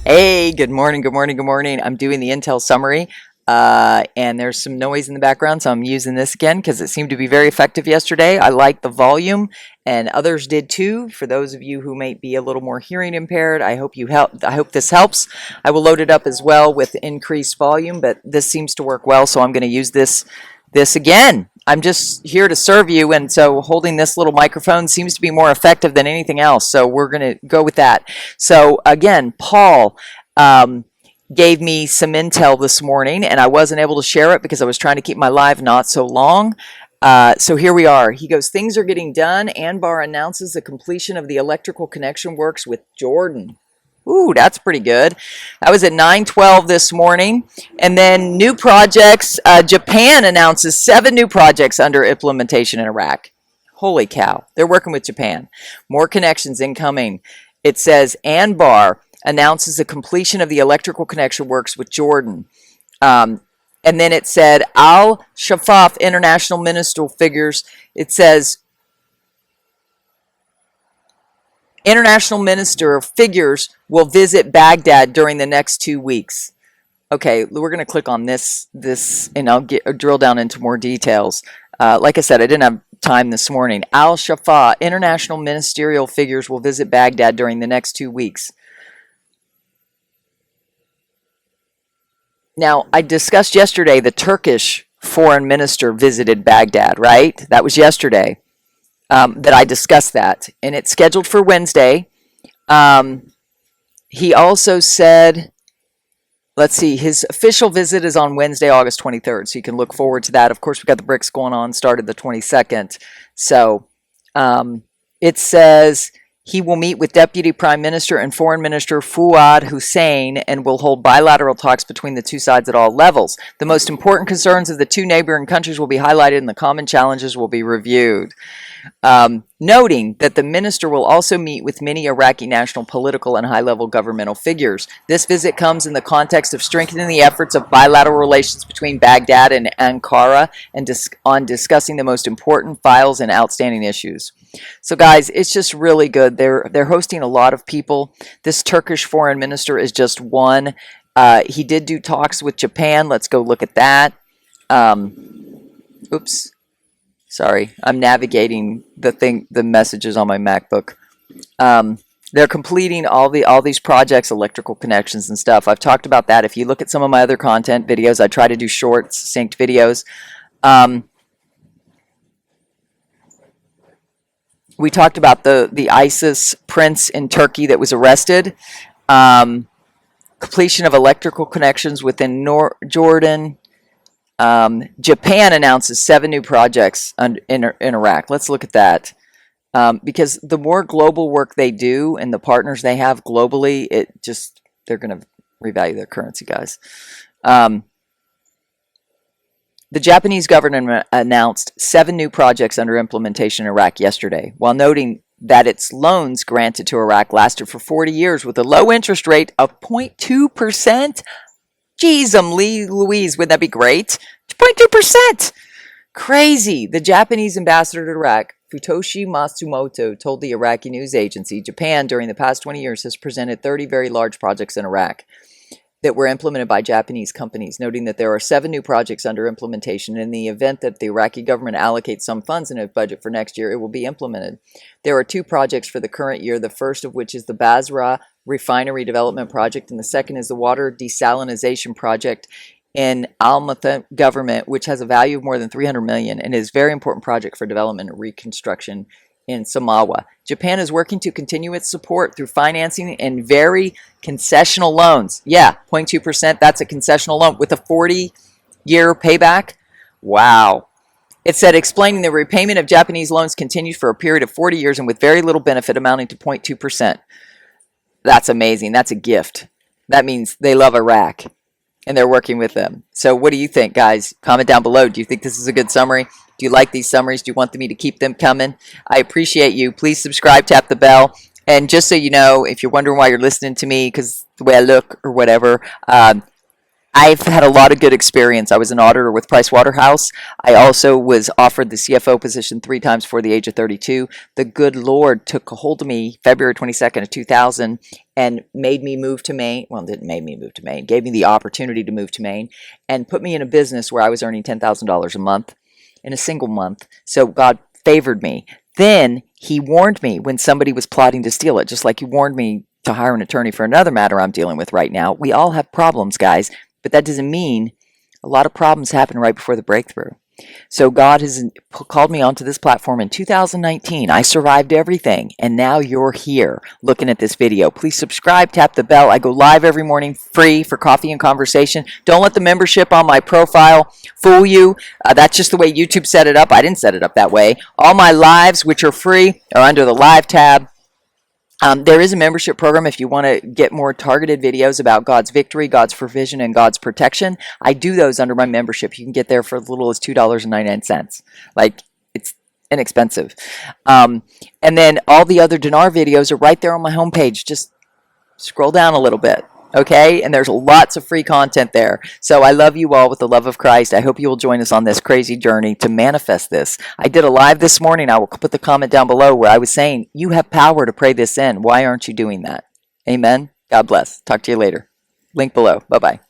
Hey, good morning, good morning, good morning. I'm doing the Intel summary, and there's some noise in the background, so I'm using this again because it seemed to be very effective yesterday. I like the volume, and others did too. For those of you who might be a little more hearing impaired, I hope this helps. I will load it up as well with increased volume, but this seems to work well, so I'm going to use this again. I'm just here to serve you, and so holding this little microphone seems to be more effective than anything else, so we're going to go with that. So again, Paul gave me some intel this morning, and I wasn't able to share it because I was trying to keep my live not so long. So here we are. He goes, things are getting done. Anbar announces the completion of the electrical connection works with Jordan. Ooh, that's pretty good. That was at 9:12 this morning. And then new projects. Japan announces 7 new projects under implementation in Iraq. Holy cow. They're working with Japan. More connections incoming. It says Anbar announces the completion of the electrical connection works with Jordan. And then it said Al Shafaf international ministerial figures. It says International Minister of Figures will visit Baghdad during the next 2 weeks. Okay, we're going to click on this, and I'll drill down into more details. Like I said, I didn't have time this morning. Al-Shafa, international ministerial figures will visit Baghdad during the next 2 weeks. Now, I discussed yesterday the Turkish foreign minister visited Baghdad, right? That was yesterday. That I discussed that, and it's scheduled for Wednesday. He also said, let's see, his official visit is on Wednesday, August 23rd, so you can look forward to that. Of course, we've got the BRICS going on, started the 22nd. So it says he will meet with Deputy Prime Minister and Foreign Minister Fuad Hussein and will hold bilateral talks between the two sides at all levels. The most important concerns of the two neighboring countries will be highlighted and the common challenges will be reviewed. Noting that the minister will also meet with many Iraqi national political and high-level governmental figures. This visit comes in the context of strengthening the efforts of bilateral relations between Baghdad and Ankara and on discussing the most important files and outstanding issues. So guys, it's just really good. They're hosting a lot of people. This Turkish foreign minister is just one. He did do talks with Japan. Let's go look at that. Oops. Sorry, I'm navigating the messages on my MacBook. They're completing all these projects, electrical connections and stuff. I've talked about that. If you look at some of my other content videos, I try to do short, succinct videos. We talked about the ISIS prince in Turkey that was arrested. Completion of electrical connections within Jordan. Japan announces 7 new projects in Iraq. Let's look at that. Because the more global work they do and the partners they have globally, they're going to revalue their currency, guys. The Japanese government announced 7 new projects under implementation in Iraq yesterday, while noting that its loans granted to Iraq lasted for 40 years with a low interest rate of 0.2%. Geez, Louise, wouldn't that be great? 0.2%! Crazy! The Japanese ambassador to Iraq, Futoshi Matsumoto, told the Iraqi news agency, Japan, during the past 20 years, has presented 30 very large projects in Iraq that were implemented by Japanese companies, noting that there are 7 new projects under implementation. In the event that the Iraqi government allocates some funds in its budget for next year, it will be implemented. There are 2 projects for the current year, the first of which is the Basra Refinery Development Project, and the second is the Water Desalinization Project in Almaty government, which has a value of more than $300 million and is a very important project for development and reconstruction in Samawa. Japan is working to continue its support through financing and very concessional loans. Yeah, 0.2%, that's a concessional loan with a 40-year payback. Wow. It said, explaining the repayment of Japanese loans continues for a period of 40 years and with very little benefit amounting to 0.2%. That's amazing. That's a gift. That means they love Iraq and they're working with them. So what do you think, guys? Comment down below. Do you think this is a good summary? Do you like these summaries? Do you want me to keep them coming? I appreciate you. Please subscribe, tap the bell. And just so you know, if you're wondering why you're listening to me, because the way I look or whatever, I've had a lot of good experience. I was an auditor with Price Waterhouse. I also was offered the CFO position 3 times before the age of 32. The good Lord took a hold of me February 22nd of 2000 and made me move to Maine. Well, didn't make me move to Maine, gave me the opportunity to move to Maine and put me in a business where I was earning $10,000 a month in a single month. So God favored me. Then he warned me when somebody was plotting to steal it, just like he warned me to hire an attorney for another matter I'm dealing with right now. We all have problems, guys, but that doesn't mean a lot of problems happen right before the breakthrough. So God has called me onto this platform in 2019. I survived everything, and now you're here looking at this video. Please subscribe, tap the bell. I go live every morning free for coffee and conversation. Don't let the membership on my profile fool you. That's just the way YouTube set it up. I didn't set it up that way. All my lives, which are free, are under the live tab. There is a membership program if you want to get more targeted videos about God's victory, God's provision, and God's protection. I do those under my membership. You can get there for as little as $2.99. Like, it's inexpensive. And then all the other Dinar videos are right there on my homepage. Just scroll down a little bit. Okay, and there's lots of free content there. So I love you all with the love of Christ. I hope you will join us on this crazy journey to manifest this. I did a live this morning. I will put the comment down below where I was saying, you have power to pray this in. Why aren't you doing that? Amen. God bless. Talk to you later. Link below. Bye-bye.